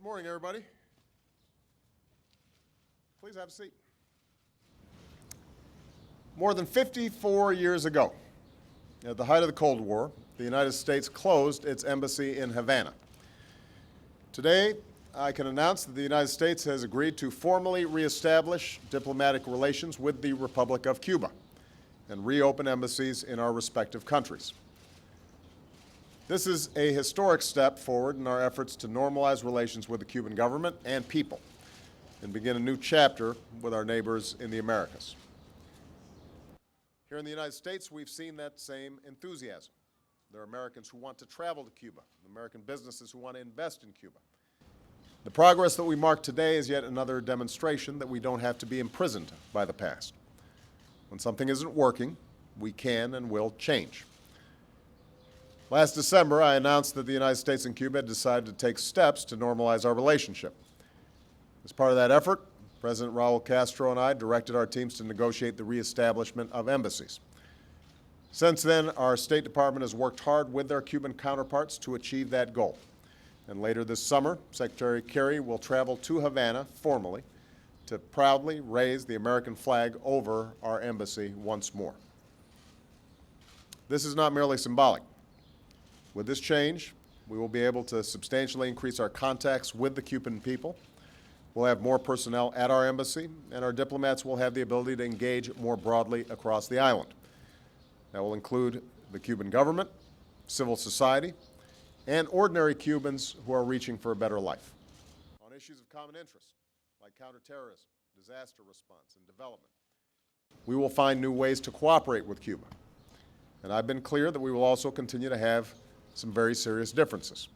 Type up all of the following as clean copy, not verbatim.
Good morning, everybody. Please have a seat. More than 54 years ago, at the height of the Cold War, the United States closed its embassy in Havana. Today, I can announce that the United States has agreed to formally reestablish diplomatic relations with the Republic of Cuba and reopen embassies in our respective countries. This is a historic step forward in our efforts to normalize relations with the Cuban government and people and begin a new chapter with our neighbors in the Americas. Here in the United States, we've seen that same enthusiasm. There are Americans who want to travel to Cuba, American businesses who want to invest in Cuba. The progress that we mark today is yet another demonstration that we don't have to be imprisoned by the past. When something isn't working, we can and will change. Last December, I announced that the United States and Cuba had decided to take steps to normalize our relationship. As part of that effort, President Raul Castro and I directed our teams to negotiate the reestablishment of embassies. Since then, our State Department has worked hard with their Cuban counterparts to achieve that goal. And later this summer, Secretary Kerry will travel to Havana formally to proudly raise the American flag over our embassy once more. This is not merely symbolic. With this change, we will be able to substantially increase our contacts with the Cuban people. We'll have more personnel at our embassy, and our diplomats will have the ability to engage more broadly across the island. That will include the Cuban government, civil society, and ordinary Cubans who are reaching for a better life. On issues of common interest, like counterterrorism, disaster response, and development, we will find new ways to cooperate with Cuba. And I've been clear that we will also continue to have some very serious differences.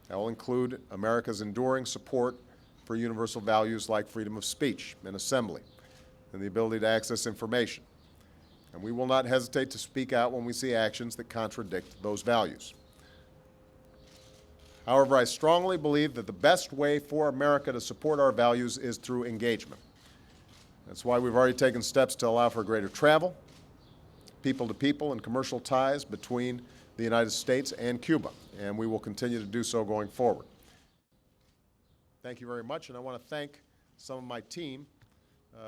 That will include America's enduring support for universal values like freedom of speech and assembly and the ability to access information. And we will not hesitate to speak out when we see actions that contradict those values. However, I strongly believe that the best way for America to support our values is through engagement. That's why we've already taken steps to allow for greater travel, people-to-people and commercial ties between the United States and Cuba, and we will continue to do so going forward. Thank you very much, and I want to thank some of my team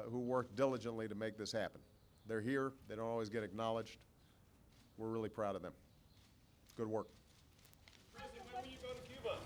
who worked diligently to make this happen. They're here. They don't always get acknowledged. We're really proud of them. Good work. President, when will you go to Cuba?